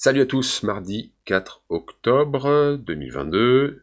Salut à tous, mardi 4 octobre 2022.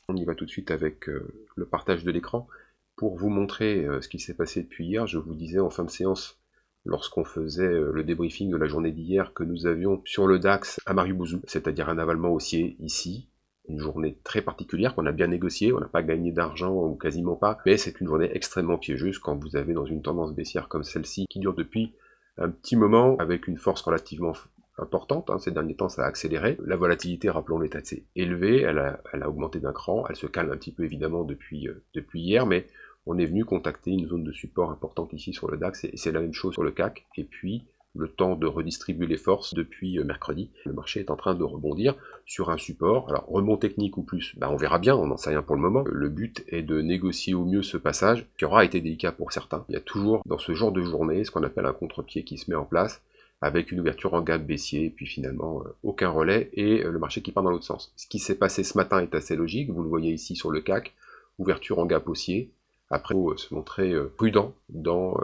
On y va tout de suite avec le partage de l'écran. Pour vous montrer ce qui s'est passé depuis hier, je vous disais en fin de séance, lorsqu'on faisait le débriefing de la journée d'hier, que nous avions sur le DAX à Maribouzou, c'est-à-dire un avalement haussier ici, une journée très particulière qu'on a bien négociée, on n'a pas gagné d'argent ou quasiment pas, mais c'est une journée extrêmement piégeuse quand vous avez dans une tendance baissière comme celle-ci qui dure depuis un petit moment avec une force relativement importante, ces derniers temps ça a accéléré. La volatilité, rappelons-le, est assez élevée, elle a augmenté d'un cran, elle se calme un petit peu évidemment depuis hier, mais on est venu contacter une zone de support importante ici sur le DAX, et c'est la même chose sur le CAC, et puis le temps de redistribuer les forces depuis mercredi. Le marché est en train de rebondir sur un support. Alors, rebond technique ou plus, on verra bien, on n'en sait rien pour le moment. Le but est de négocier au mieux ce passage, qui aura été délicat pour certains. Il y a toujours, dans ce genre de journée, ce qu'on appelle un contre-pied qui se met en place, avec une ouverture en gap baissier, et puis finalement, aucun relais, et le marché qui part dans l'autre sens. Ce qui s'est passé ce matin est assez logique, vous le voyez ici sur le CAC, ouverture en gap haussier. Après, il faut se montrer prudent dans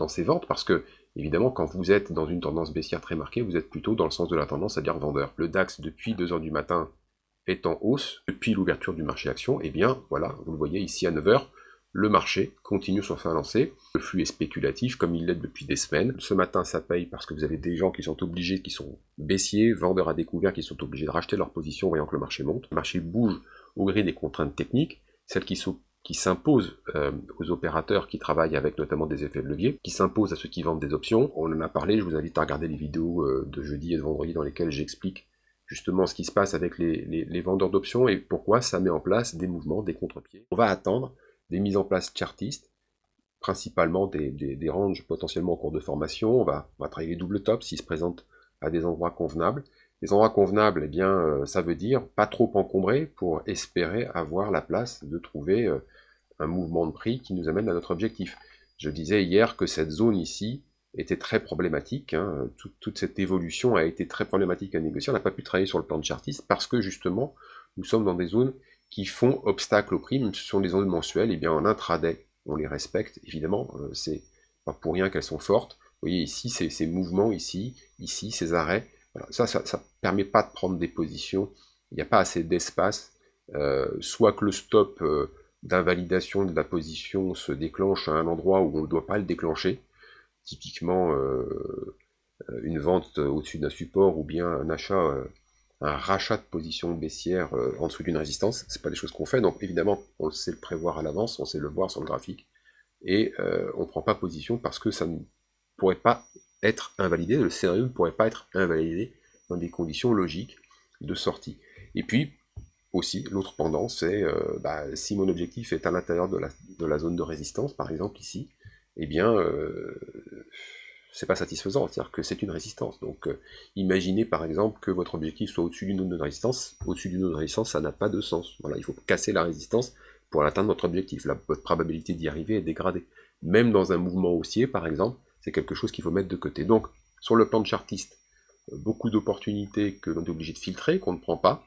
ses ventes, parce que évidemment, quand vous êtes dans une tendance baissière très marquée, vous êtes plutôt dans le sens de la tendance, c'est-à-dire vendeur. Le DAX, depuis 2 heures du matin, est en hausse. Depuis l'ouverture du marché action, et bien, voilà, vous le voyez ici à 9 heures, le marché continue sur sa lancée. Le flux est spéculatif, comme il l'est depuis des semaines. Ce matin, ça paye parce que vous avez des gens qui sont obligés, qui sont baissiers, vendeurs à découvert, qui sont obligés de racheter leur position, voyant que le marché monte. Le marché bouge au gré des contraintes techniques, celles qui s'imposent aux opérateurs qui travaillent avec notamment des effets de levier, qui s'imposent à ceux qui vendent des options. On en a parlé, je vous invite à regarder les vidéos de jeudi et de vendredi dans lesquelles j'explique justement ce qui se passe avec les vendeurs d'options et pourquoi ça met en place des mouvements, des contre-pieds. On va attendre des mises en place chartistes, principalement des ranges potentiellement en cours de formation. On va travailler les double tops s'ils se présentent à des endroits convenables. Les endroits convenables, eh bien, ça veut dire pas trop encombrés pour espérer avoir la place de trouver un mouvement de prix qui nous amène à notre objectif. Je disais hier que cette zone ici était très problématique, toute cette évolution a été très problématique à négocier, on n'a pas pu travailler sur le plan de chartiste parce que justement, nous sommes dans des zones qui font obstacle au prix, même si ce sont des zones mensuelles, et bien en intraday, on les respecte, évidemment, c'est pas pour rien qu'elles sont fortes. Vous voyez ici, ces mouvements, ici, ces arrêts, voilà. Ça permet pas de prendre des positions, il n'y a pas assez d'espace, soit que le stop d'invalidation de la position se déclenche à un endroit où on ne doit pas le déclencher, typiquement une vente au-dessus d'un support ou bien un achat, un rachat de position baissière en dessous d'une résistance, c'est pas des choses qu'on fait, donc évidemment on sait le prévoir à l'avance, on sait le voir sur le graphique, et on ne prend pas position parce que ça ne pourrait pas être invalidé, le scénario ne pourrait pas être invalidé dans des conditions logiques de sortie. Et puis, aussi, l'autre pendant, c'est si mon objectif est à l'intérieur de la zone de résistance, par exemple ici, eh bien, c'est pas satisfaisant, c'est-à-dire que c'est une résistance. Donc, imaginez par exemple que votre objectif soit au-dessus d'une zone de résistance. Au-dessus d'une zone de résistance, ça n'a pas de sens. Voilà, il faut casser la résistance pour atteindre votre objectif. Votre probabilité d'y arriver est dégradée. Même dans un mouvement haussier, par exemple, c'est quelque chose qu'il faut mettre de côté. Donc, sur le plan de chartiste, beaucoup d'opportunités que l'on est obligé de filtrer, qu'on ne prend pas.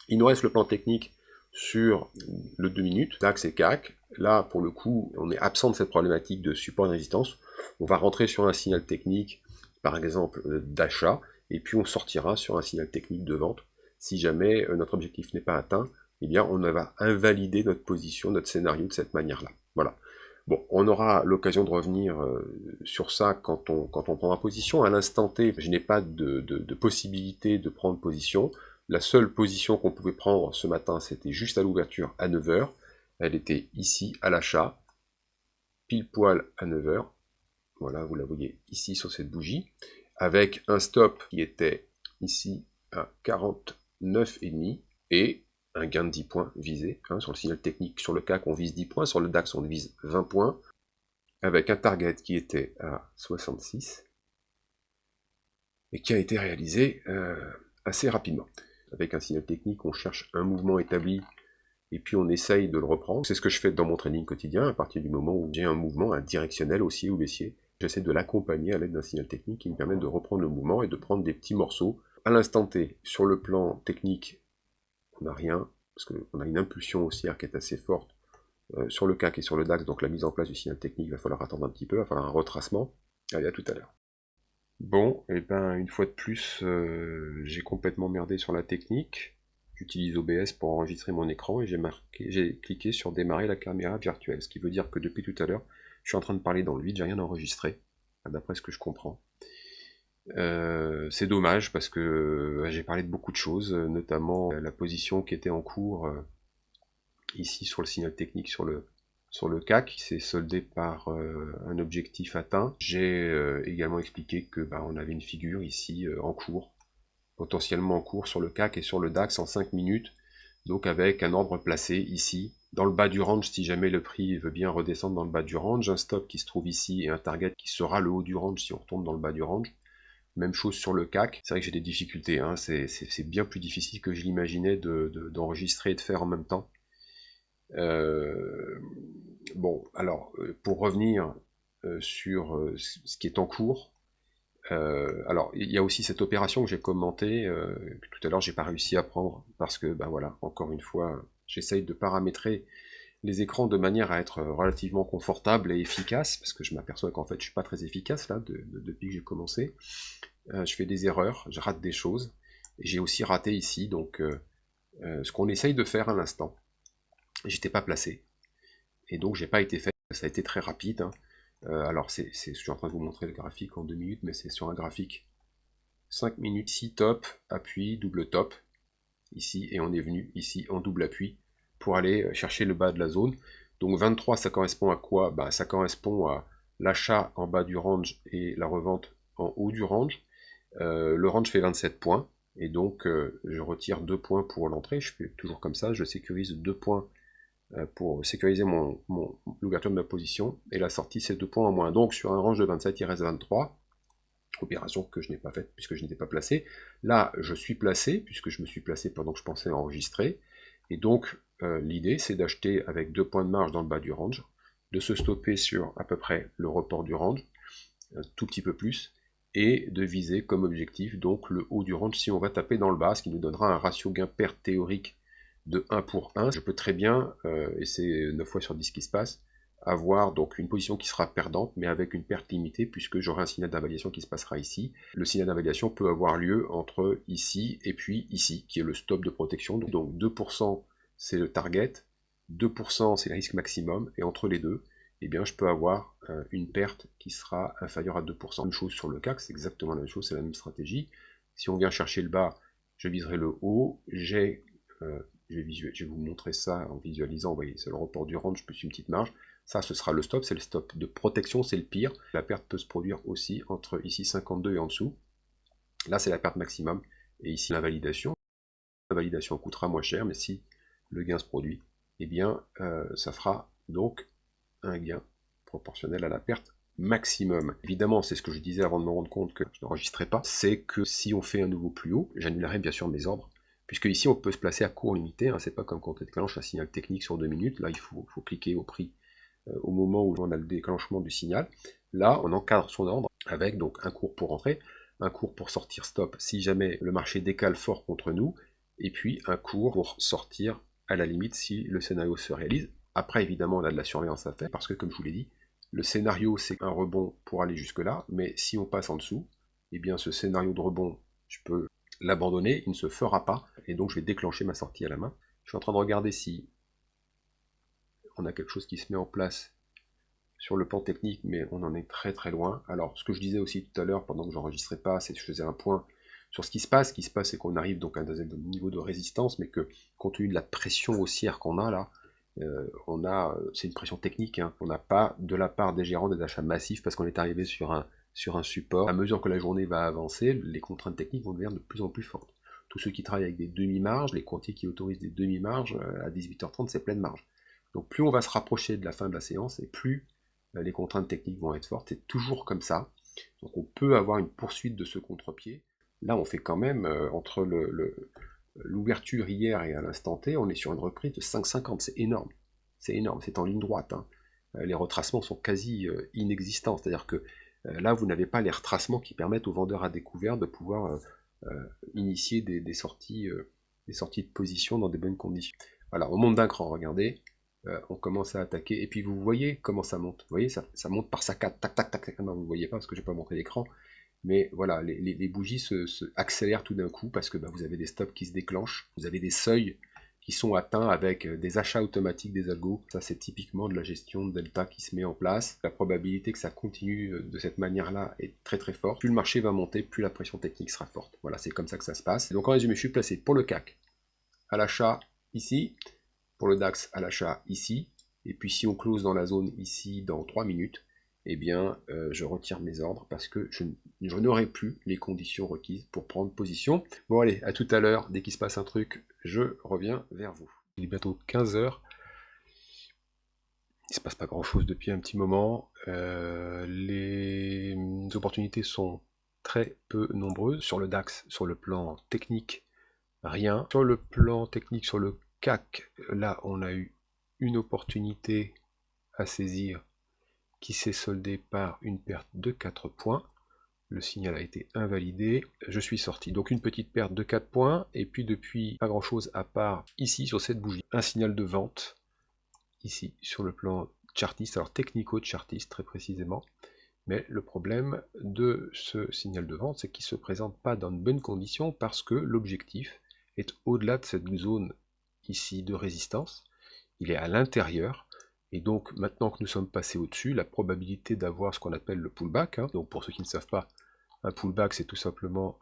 Il nous reste le plan technique sur le 2 minutes, DAX et CAC. Là, pour le coup, on est absent de cette problématique de support et de résistance. On va rentrer sur un signal technique, par exemple, d'achat, et puis on sortira sur un signal technique de vente. Si jamais notre objectif n'est pas atteint, eh bien, on va invalider notre position, notre scénario de cette manière-là. Voilà. Bon, on aura l'occasion de revenir sur ça quand on prendra position. À l'instant T, je n'ai pas de possibilité de prendre position. La seule position qu'on pouvait prendre ce matin, c'était juste à l'ouverture à 9 heures. Elle était ici à l'achat, pile poil à 9 heures. Voilà, vous la voyez ici sur cette bougie, avec un stop qui était ici à 49,5 et un gain de 10 points visé. Sur le signal technique, sur le CAC, on vise 10 points, sur le DAX, on vise 20 points, avec un target qui était à 66 et qui a été réalisé assez rapidement. Avec un signal technique, on cherche un mouvement établi et puis on essaye de le reprendre. C'est ce que je fais dans mon training quotidien, à partir du moment où j'ai un mouvement, un directionnel haussier ou baissier. J'essaie de l'accompagner à l'aide d'un signal technique qui me permet de reprendre le mouvement et de prendre des petits morceaux. À l'instant T, sur le plan technique, on n'a rien, parce qu'on a une impulsion haussière qui est assez forte sur le CAC et sur le DAX, donc la mise en place du signal technique, il va falloir attendre un petit peu, il va falloir un retracement. Allez, à tout à l'heure. Bon, et ben une fois de plus, j'ai complètement merdé sur la technique. J'utilise OBS pour enregistrer mon écran et j'ai cliqué sur démarrer la caméra virtuelle, ce qui veut dire que depuis tout à l'heure, je suis en train de parler dans le vide, j'ai rien enregistré, d'après ce que je comprends. C'est dommage parce que j'ai parlé de beaucoup de choses, notamment la position qui était en cours ici sur le signal technique sur le CAC, qui s'est soldé par un objectif atteint. J'ai également expliqué que on avait une figure ici en cours, potentiellement en cours sur le CAC et sur le DAX en 5 minutes, donc avec un ordre placé ici, dans le bas du range si jamais le prix veut bien redescendre dans le bas du range, un stop qui se trouve ici et un target qui sera le haut du range si on retombe dans le bas du range. Même chose sur le CAC, c'est vrai que j'ai des difficultés, hein. C'est bien plus difficile que je l'imaginais d'enregistrer et de faire en même temps. Bon, alors, pour revenir sur ce qui est en cours, alors, il y a aussi cette opération que j'ai commentée, que tout à l'heure j'ai pas réussi à prendre, parce que, voilà, encore une fois, j'essaye de paramétrer les écrans de manière à être relativement confortable et efficace, parce que je m'aperçois qu'en fait je suis pas très efficace là, depuis que j'ai commencé. Je fais des erreurs, je rate des choses, et j'ai aussi raté ici, donc ce qu'on essaye de faire à l'instant. J'étais pas placé, et donc j'ai pas été fait, ça a été très rapide, hein. Alors je suis en train de vous montrer le graphique en 2 minutes, mais c'est sur un graphique 5 minutes, 6 top, appui, double top, ici, et on est venu ici en double appui, pour aller chercher le bas de la zone. Donc 23, ça correspond à quoi? Ça correspond à l'achat en bas du range et la revente en haut du range. Le range fait 27 points, et donc je retire 2 points pour l'entrée, je fais toujours comme ça, je sécurise 2 points pour sécuriser l'ouverture de ma position, et la sortie c'est 2 points en moins. Donc sur un range de 27, il reste 23, opération que je n'ai pas faite puisque je n'étais pas placé. Là, je suis placé, puisque je me suis placé pendant que je pensais enregistrer, et donc l'idée c'est d'acheter avec 2 points de marge dans le bas du range, de se stopper sur à peu près le report du range, un tout petit peu plus, et de viser comme objectif donc le haut du range si on va taper dans le bas, ce qui nous donnera un ratio gain-perte théorique de 1 pour 1. Je peux très bien, et c'est 9 fois sur 10 qui se passe, avoir donc une position qui sera perdante, mais avec une perte limitée, puisque j'aurai un signal d'invalidation qui se passera ici. Le signal d'invalidation peut avoir lieu entre ici et puis ici, qui est le stop de protection. Donc 2% c'est le target, 2% c'est le risque maximum, et entre les deux, eh bien, je peux avoir une perte qui sera inférieure à 2%. Même chose sur le CAC, c'est exactement la même chose, c'est la même stratégie. Si on vient chercher le bas, je viserai le haut. Je vais vous montrer ça en visualisant. Vous voyez, c'est le report du range plus une petite marge. Ça, ce sera le stop, c'est le stop de protection, c'est le pire. La perte peut se produire aussi entre ici 52 et en dessous. Là, c'est la perte maximum. Et ici, la validation. La validation coûtera moins cher, mais si le gain se produit, eh bien, ça fera donc un gain proportionnel à la perte maximum. Évidemment, c'est ce que je disais avant de me rendre compte que je n'enregistrais pas, c'est que si on fait un nouveau plus haut, j'annulerai bien sûr mes ordres, puisque ici on peut se placer à court limité, hein, c'est pas comme quand on déclenche un signal technique sur 2 minutes, là il faut cliquer au prix au moment où on a le déclenchement du signal. Là, on encadre son ordre avec donc un cours pour entrer, un cours pour sortir stop si jamais le marché décale fort contre nous, et puis un cours pour sortir à la limite si le scénario se réalise. Après, évidemment, on a de la surveillance à faire, parce que comme je vous l'ai dit, le scénario c'est un rebond pour aller jusque là, mais si on passe en dessous, eh bien ce scénario de rebond, je peux l'abandonner, il ne se fera pas, et donc je vais déclencher ma sortie à la main. Je suis en train de regarder si on a quelque chose qui se met en place sur le plan technique, mais on en est très très loin. Alors, ce que je disais aussi tout à l'heure, pendant que j'enregistrais pas, c'est que je faisais un point sur ce qui se passe. Ce qui se passe, c'est qu'on arrive donc à un niveau de résistance, mais que compte tenu de la pression haussière qu'on a là, c'est une pression technique, hein. On n'a pas de la part des gérants des achats massifs parce qu'on est arrivé sur un support. À mesure que la journée va avancer, les contraintes techniques vont devenir de plus en plus fortes. Tous ceux qui travaillent avec des demi-marges, les courtiers qui autorisent des demi-marges, à 18h30, c'est pleine marge. Donc plus on va se rapprocher de la fin de la séance, et plus les contraintes techniques vont être fortes. C'est toujours comme ça. Donc on peut avoir une poursuite de ce contre-pied. Là, on fait quand même, entre l'ouverture hier et à l'instant T, on est sur une reprise de 5,50. C'est énorme. C'est énorme. C'est en ligne droite, hein. Les retracements sont quasi inexistants. C'est-à-dire que là, vous n'avez pas les retracements qui permettent aux vendeurs à découvert de pouvoir initier des sorties de position dans des bonnes conditions. Voilà, on monte d'un cran, regardez. on commence à attaquer, et puis vous voyez comment ça monte, vous voyez, ça monte par saccades, tac, tac, tac, tac, non, vous ne voyez pas parce que je n'ai pas montré l'écran, mais voilà, les bougies se accélèrent tout d'un coup, parce que bah, vous avez des stops qui se déclenchent, vous avez des seuils qui sont atteints avec des achats automatiques des algos. Ça, c'est typiquement de la gestion de delta qui se met en place. La probabilité que ça continue de cette manière-là est très très forte. Plus le marché va monter, plus la pression technique sera forte. Voilà, c'est comme ça que ça se passe. Donc en résumé, je suis placé pour le CAC à l'achat ici, pour le DAX à l'achat ici, et puis si on close dans la zone ici dans 3 minutes, eh bien je retire mes ordres parce que je n'aurai plus les conditions requises pour prendre position. Bon allez, à tout à l'heure, dès qu'il se passe un truc, je reviens vers vous. Il est bientôt 15 h. Il ne se passe pas grand chose depuis un petit moment. Les opportunités sont très peu nombreuses. Sur le DAX, sur le plan technique, rien. Sur le plan technique, sur le CAC, là on a eu une opportunité à saisir qui s'est soldée par une perte de 4 points. Le signal a été invalidé, je suis sorti. Donc une petite perte de 4 points, et puis depuis pas grand chose à part ici sur cette bougie. Un signal de vente, ici sur le plan chartiste, alors technico-chartiste très précisément. Mais le problème de ce signal de vente, c'est qu'il ne se présente pas dans de bonnes conditions parce que l'objectif est au-delà de cette zone ici de résistance. Il est à l'intérieur. Et donc maintenant que nous sommes passés au-dessus, la probabilité d'avoir ce qu'on appelle le pullback, donc pour ceux qui ne savent pas, un pullback c'est tout simplement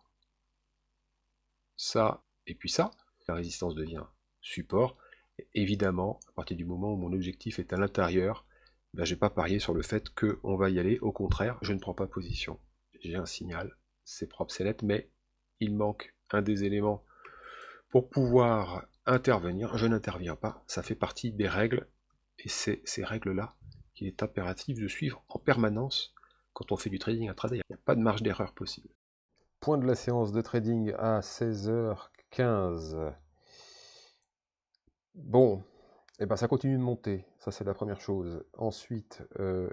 ça et puis ça. La résistance devient support. Et évidemment, à partir du moment où mon objectif est à l'intérieur, ben, je n'ai pas parié sur le fait qu'on va y aller. Au contraire, je ne prends pas position. J'ai un signal, c'est propre, c'est net, mais il manque un des éléments pour pouvoir intervenir. Je n'interviens pas, ça fait partie des règles, et c'est ces règles-là qu'il est impératif de suivre en permanence quand on fait du trading intraday. Il n'y a pas de marge d'erreur possible. Point de la séance de trading à 16h15. Bon, eh ben ça continue de monter, ça c'est la première chose. Ensuite,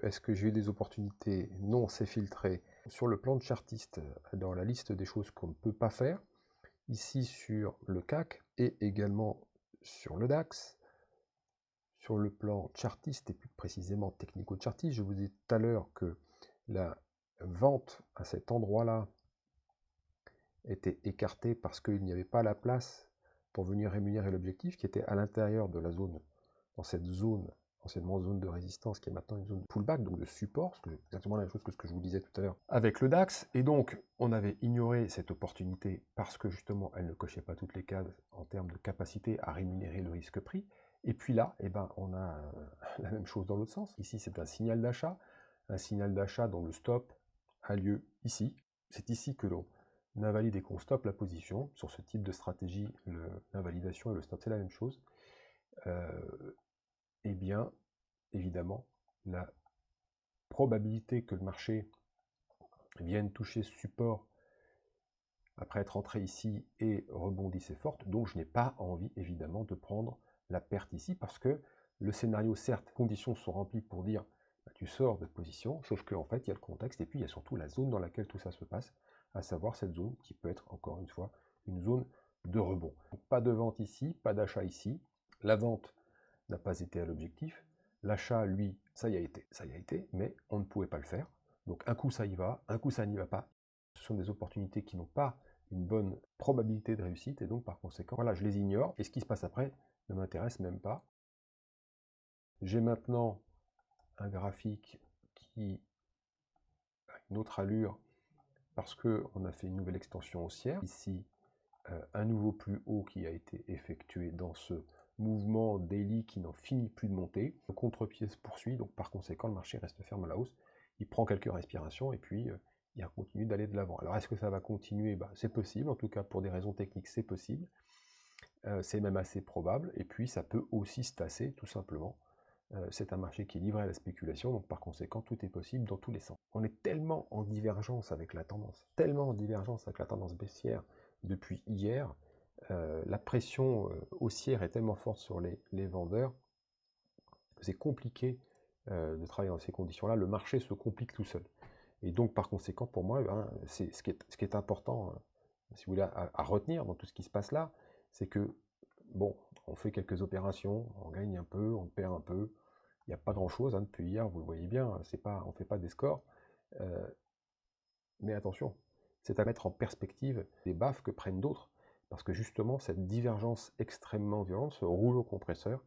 est-ce que j'ai eu des opportunités? Non, c'est filtré. Sur le plan de chartiste, dans la liste des choses qu'on ne peut pas faire, ici sur le CAC et également sur le DAX, sur le plan chartiste et plus précisément technico-chartiste, je vous ai dit tout à l'heure que la vente à cet endroit-là était écartée parce qu'il n'y avait pas la place pour venir rémunérer l'objectif qui était à l'intérieur de la zone, dans cette zone, anciennement zone de résistance, qui est maintenant une zone de pullback, donc de support, c'est exactement la même chose que ce que je vous disais tout à l'heure avec le DAX, et donc on avait ignoré cette opportunité parce que justement elle ne cochait pas toutes les cases en termes de capacité à rémunérer le risque prix, et puis là, eh ben, on a la même chose dans l'autre sens. Ici c'est un signal d'achat dont le stop a lieu ici, c'est ici que l'on invalide et qu'on stoppe la position. Sur ce type de stratégie, l'invalidation et le stop, c'est la même chose. Eh bien, évidemment, la probabilité que le marché vienne toucher ce support après être entré ici et rebondisse est forte, donc je n'ai pas envie, évidemment, de prendre la perte ici, parce que le scénario, certes, les conditions sont remplies pour dire bah, tu sors de position, sauf qu'en fait, il y a le contexte, et puis il y a surtout la zone dans laquelle tout ça se passe, à savoir cette zone qui peut être, encore une fois, une zone de rebond. Donc, pas de vente ici, pas d'achat ici. La vente n'a pas été à l'objectif. L'achat, lui, ça y a été, mais on ne pouvait pas le faire. Donc un coup ça y va, un coup ça n'y va pas. Ce sont des opportunités qui n'ont pas une bonne probabilité de réussite, et donc par conséquent, voilà, je les ignore, et ce qui se passe après ne m'intéresse même pas. J'ai maintenant un graphique qui a une autre allure, parce qu'on a fait une nouvelle extension haussière. Ici, un nouveau plus haut qui a été effectué dans ce mouvement daily qui n'en finit plus de monter. Le contre-pied se poursuit, donc par conséquent, le marché reste ferme à la hausse. Il prend quelques respirations et puis il continue d'aller de l'avant. Alors est-ce que ça va continuer? C'est possible, en tout cas pour des raisons techniques, c'est possible. C'est même assez probable, et puis ça peut aussi se tasser, tout simplement. C'est un marché qui est livré à la spéculation, donc par conséquent, tout est possible dans tous les sens. On est tellement en divergence avec la tendance, baissière depuis hier, la pression haussière est tellement forte sur les vendeurs que c'est compliqué de travailler dans ces conditions-là. Le marché se complique tout seul. Et donc, par conséquent, pour moi, c'est ce qui est important, si vous voulez, à retenir dans tout ce qui se passe là, c'est que, bon, on fait quelques opérations, on gagne un peu, on perd un peu. Il n'y a pas grand-chose depuis hier, vous le voyez bien, on ne fait pas des scores. Mais attention, c'est à mettre en perspective des baffes que prennent d'autres, parce que justement, cette divergence extrêmement violente, ce rouleau compresseur,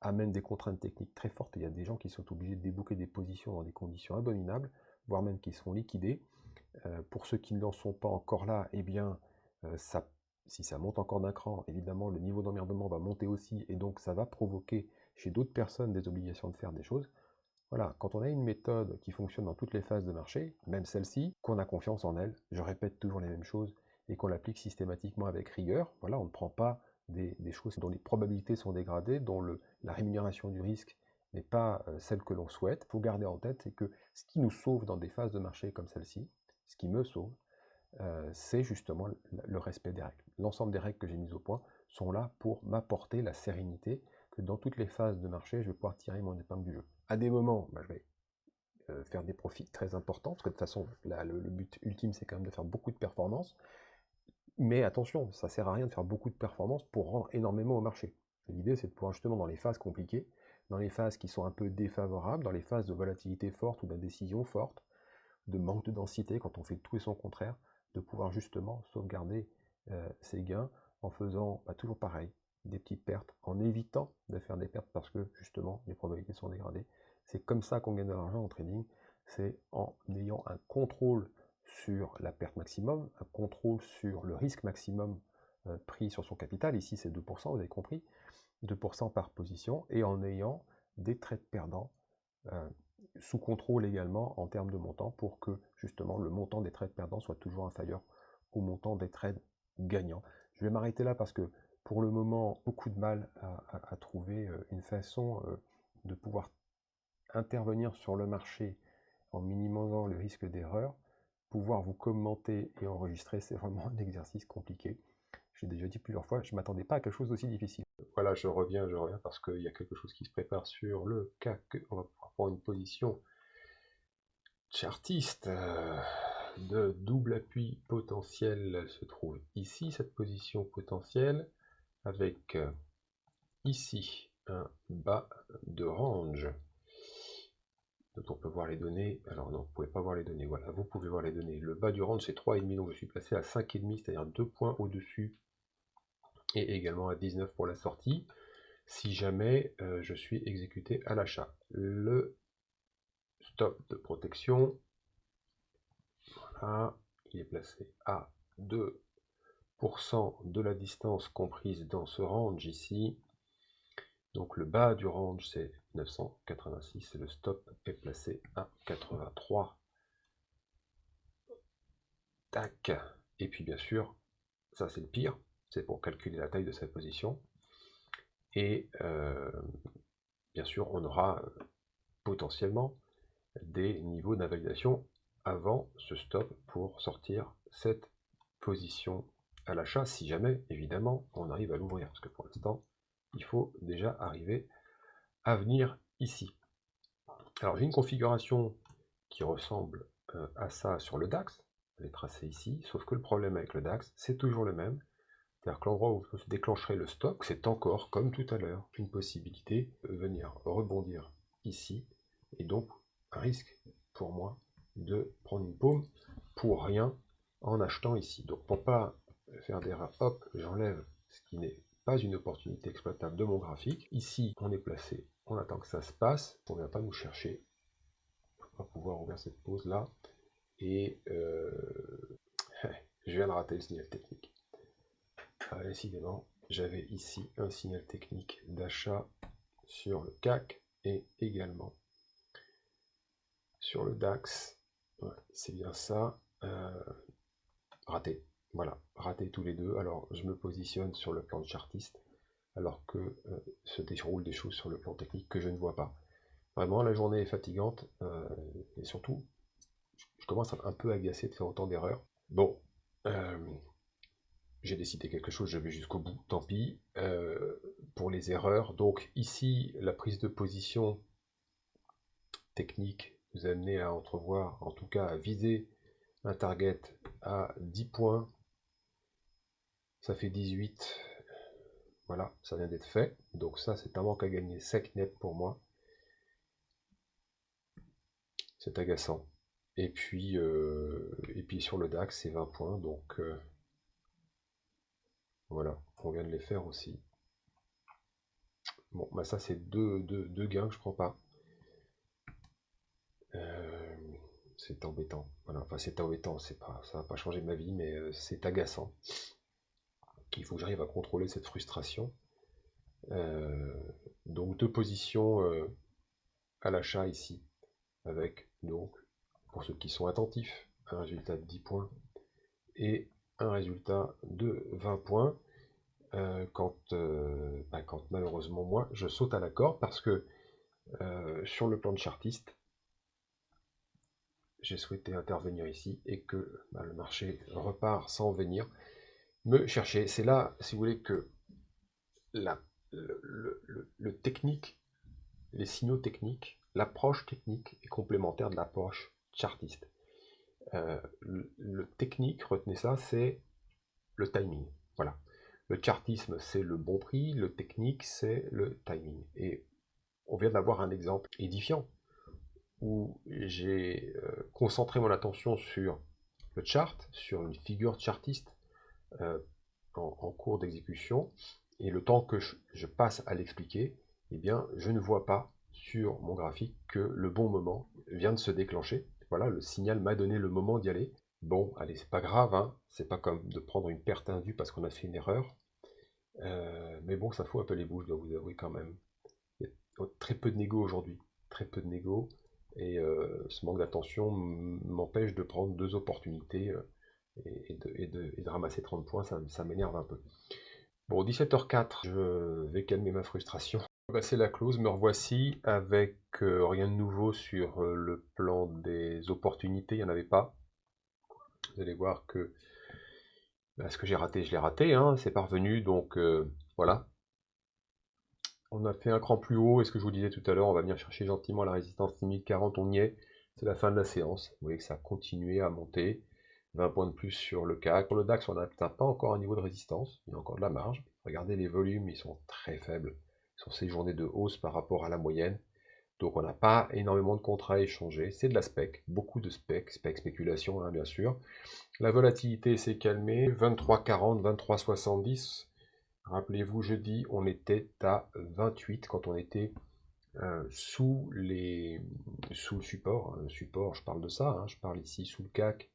amène des contraintes techniques très fortes. Il y a des gens qui sont obligés de débloquer des positions dans des conditions abominables, voire même qui sont liquidés. Pour ceux qui n'en sont pas encore là, eh bien, si ça monte encore d'un cran, évidemment, le niveau d'emmerdement va monter aussi, et donc ça va provoquer chez d'autres personnes des obligations de faire des choses. Voilà, quand on a une méthode qui fonctionne dans toutes les phases de marché, même celle-ci, qu'on a confiance en elle, je répète toujours les mêmes choses, et qu'on l'applique systématiquement avec rigueur, voilà, on ne prend pas des choses dont les probabilités sont dégradées, dont la rémunération du risque n'est pas celle que l'on souhaite. Il faut garder en tête, c'est que ce qui nous sauve dans des phases de marché comme celle-ci, ce qui me sauve, c'est justement le respect des règles. L'ensemble des règles que j'ai mises au point sont là pour m'apporter la sérénité que dans toutes les phases de marché, je vais pouvoir tirer mon épingle du jeu. À des moments, je vais faire des profits très importants, parce que de toute façon, là, le but ultime, c'est quand même de faire beaucoup de performances. Mais attention, ça sert à rien de faire beaucoup de performances pour rendre énormément au marché. L'idée, c'est de pouvoir justement dans les phases compliquées, dans les phases qui sont un peu défavorables, dans les phases de volatilité forte ou d'indécision forte, de manque de densité, quand on fait tout et son contraire, de pouvoir justement sauvegarder ses gains en faisant toujours pareil, des petites pertes, en évitant de faire des pertes parce que justement les probabilités sont dégradées. C'est comme ça qu'on gagne de l'argent en trading, c'est en ayant un contrôle sur la perte maximum, un contrôle sur le risque maximum pris sur son capital, ici c'est 2%, vous avez compris, 2% par position, et en ayant des trades perdants sous contrôle également en termes de montant pour que justement le montant des trades perdants soit toujours inférieur au montant des trades gagnants. Je vais m'arrêter là parce que pour le moment, beaucoup de mal à trouver une façon de pouvoir intervenir sur le marché en minimisant le risque d'erreur. Pouvoir vous commenter et enregistrer, c'est vraiment un exercice compliqué. J'ai déjà dit plusieurs fois, je ne m'attendais pas à quelque chose d'aussi difficile. Voilà, je reviens parce qu'il y a quelque chose qui se prépare sur le CAC. On va pouvoir prendre une position chartiste de double appui potentiel se trouve ici, cette position potentielle, avec ici un bas de range dont on peut voir les données. Alors non, vous ne pouvez pas voir les données. Voilà, vous pouvez voir les données. Le bas du range, c'est 3,5, donc je suis placé à 5,5, c'est-à-dire 2 points au-dessus, et également à 19 pour la sortie, si jamais je suis exécuté à l'achat. Le stop de protection, voilà, il est placé à 2% de la distance comprise dans ce range ici. Donc le bas du range c'est 986 et le stop est placé à 83. Tac. Et puis bien sûr, ça c'est le pire, c'est pour calculer la taille de cette position. Et bien sûr, on aura potentiellement des niveaux d'invalidation avant ce stop pour sortir cette position à l'achat, si jamais, évidemment, on arrive à l'ouvrir. Parce que pour l'instant, il faut déjà arriver à venir ici. Alors j'ai une configuration qui ressemble à ça sur le DAX, elle est tracée ici, sauf que le problème avec le DAX, c'est toujours le même. C'est-à-dire que l'endroit où se déclencherait le stop, c'est encore, comme tout à l'heure, une possibilité de venir rebondir ici, et donc un risque pour moi de prendre une paume pour rien en achetant ici. Donc pour pas faire d'erreur, hop, j'enlève ce qui n'est pas une opportunité exploitable de mon graphique. Ici, on est placé, on attend que ça se passe, on ne vient pas nous chercher. On va pouvoir ouvrir cette pause là, et je viens de rater le signal technique. Décidément, j'avais ici un signal technique d'achat sur le CAC et également sur le DAX. Ouais, c'est bien ça. Raté. Voilà, raté tous les deux. Alors, je me positionne sur le plan de chartiste, alors que se déroulent des choses sur le plan technique que je ne vois pas. Vraiment, la journée est fatigante, et surtout, je commence un peu agacé de faire autant d'erreurs. Bon, j'ai décidé quelque chose, je vais jusqu'au bout, tant pis. Pour les erreurs, donc ici, la prise de position technique nous a amené à entrevoir, en tout cas à viser un target à 10 points. Ça fait 18. Voilà, ça vient d'être fait. Donc ça, c'est un manque à gagner sec net pour moi. C'est agaçant. Et puis sur le DAX, c'est 20 points. Donc voilà, on vient de les faire aussi. Bon, bah ça, c'est deux gains que je prends pas. C'est embêtant. Voilà, enfin, c'est embêtant. Ça va pas changer ma vie, mais c'est agaçant. Il faut que j'arrive à contrôler cette frustration. Donc, deux positions à l'achat ici, avec donc, pour ceux qui sont attentifs, un résultat de 10 points et un résultat de 20 points. Quand malheureusement moi je saute à la corde parce que sur le plan de chartiste, j'ai souhaité intervenir ici et que le marché repart sans venir me chercher. C'est là, si vous voulez, que le technique, les signaux techniques, l'approche technique est complémentaire de l'approche chartiste. Le technique, retenez ça, c'est le timing. Voilà. Le chartisme, c'est le bon prix, le technique, c'est le timing. Et on vient d'avoir un exemple édifiant où j'ai concentré mon attention sur le chart, sur une figure chartiste euh, en cours d'exécution, et le temps que je passe à l'expliquer, eh bien, je ne vois pas sur mon graphique que le bon moment vient de se déclencher. Voilà, le signal m'a donné le moment d'y aller. Bon, allez, c'est pas grave, hein, c'est pas comme de prendre une perte indue parce qu'on a fait une erreur. Mais bon, ça fout un peu les bouches, je dois vous avouer quand même. Il y a très peu de négo aujourd'hui, très peu de négo, et ce manque d'attention m'empêche de prendre deux opportunités et de ramasser 30 points, ça m'énerve un peu. Bon, 17h04, je vais calmer ma frustration. Je vais passer la close, me revoici avec rien de nouveau sur le plan des opportunités, il n'y en avait pas. Vous allez voir que ce que j'ai raté, je l'ai raté, hein, c'est parvenu, donc voilà. On a fait un cran plus haut, et ce que je vous disais tout à l'heure, on va venir chercher gentiment la résistance 6040, on y est, c'est la fin de la séance. Vous voyez que ça a continué à monter, 20 points de plus sur le CAC. Pour le DAX, on n'atteint pas encore un niveau de résistance, il y a encore de la marge. Regardez les volumes, ils sont très faibles sur ces journées de hausse par rapport à la moyenne. Donc on n'a pas énormément de contrats à échanger, c'est de la spec, beaucoup de spec spéculation hein, bien sûr. La volatilité s'est calmée, 23,40, 23,70. Rappelez-vous, jeudi, on était à 28 quand on était sous le support. Support, je parle de ça, hein, je parle ici sous le CAC,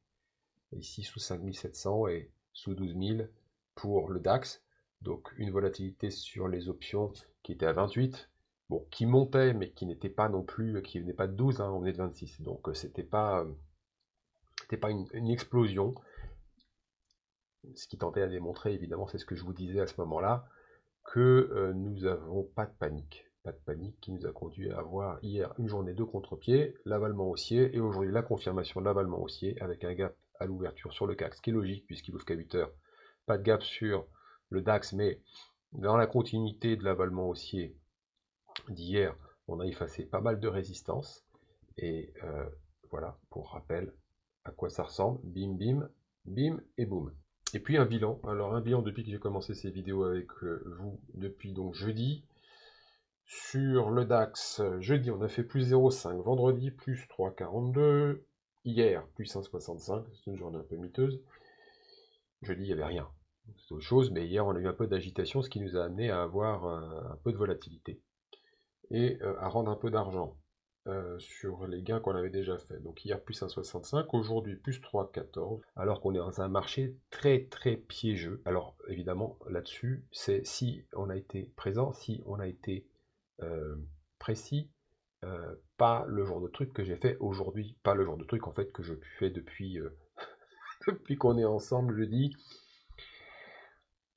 ici sous 5700 et sous 12 000 pour le DAX. Donc une volatilité sur les options qui était à 28, bon, qui montait, mais qui n'était pas non plus, qui venait pas de 12, hein, on venait de 26. Donc c'était pas une explosion. Ce qui tentait à démontrer, évidemment, c'est ce que je vous disais à ce moment-là, que nous n'avons pas de panique. Pas de panique qui nous a conduit à avoir hier une journée de contre-pied, l'avalement haussier, et aujourd'hui la confirmation de l'avalement haussier avec un gap à l'ouverture sur le CAC, ce qui est logique puisqu'il ouvre qu'à 8 heures. Pas de gap sur le DAX, mais dans la continuité de l'avalement haussier d'hier, on a effacé pas mal de résistance. Et voilà, pour rappel, à quoi ça ressemble. Bim, bim, bim et boum. Et puis un bilan. Alors un bilan depuis que j'ai commencé ces vidéos avec vous, depuis donc jeudi. Sur le DAX, jeudi on a fait plus 0,5, vendredi plus 3,42, hier plus 1,65, c'est une journée un peu miteuse. Jeudi il n'y avait rien, c'est autre chose, mais hier on a eu un peu d'agitation, ce qui nous a amené à avoir un peu de volatilité et à rendre un peu d'argent sur les gains qu'on avait déjà fait. Donc hier plus 1,65, aujourd'hui plus 3,14, alors qu'on est dans un marché très très piégeux. Alors évidemment là-dessus, c'est si on a été présent, si on a été précis, pas le genre de truc que j'ai fait aujourd'hui, pas le genre de truc en fait que je fais depuis, depuis qu'on est ensemble jeudi.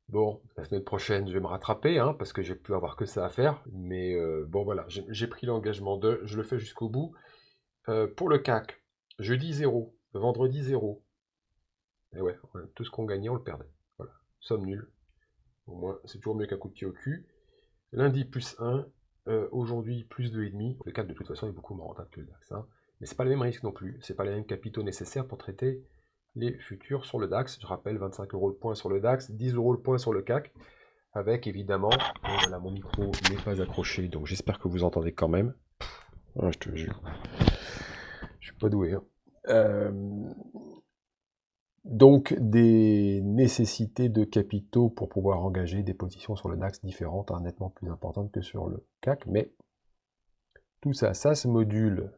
Bon, la semaine prochaine, je vais me rattraper, hein, parce que j'ai pu avoir que ça à faire. Mais bon, voilà, j'ai pris l'engagement de, je le fais jusqu'au bout. Pour le CAC, jeudi 0, vendredi 0. Et ouais, tout ce qu'on gagnait, on le perdait. Voilà, somme nulle. Au moins, c'est toujours mieux qu'un coup de pied au cul. Lundi, plus 1. Aujourd'hui, plus 2,5. Le CAC, de toute façon, est beaucoup moins rentable que le DAX. Hein. Mais c'est pas le même risque non plus. C'est pas les mêmes capitaux nécessaires pour traiter les futurs sur le DAX. Je rappelle, 25 € le point sur le DAX, 10 € le point sur le CAC. avec évidemment, voilà, mon micro n'est pas accroché, donc j'espère que vous entendez quand même. Ah, je te jure, je suis pas doué, hein. Donc des nécessités de capitaux pour pouvoir engager des positions sur le DAX différentes, hein, nettement plus importantes que sur le CAC, mais tout ça, ça se module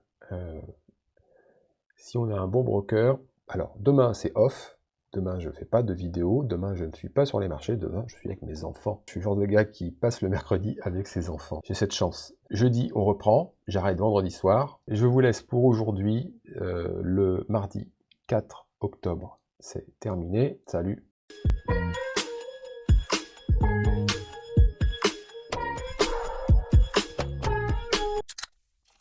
si on a un bon broker. Alors demain c'est off, demain je ne fais pas de vidéo, demain je ne suis pas sur les marchés, demain je suis avec mes enfants. Je suis le genre de gars qui passe le mercredi avec ses enfants. J'ai cette chance. Jeudi on reprend, j'arrête vendredi soir. Je vous laisse pour aujourd'hui, le mardi 4 octobre. C'est terminé, salut.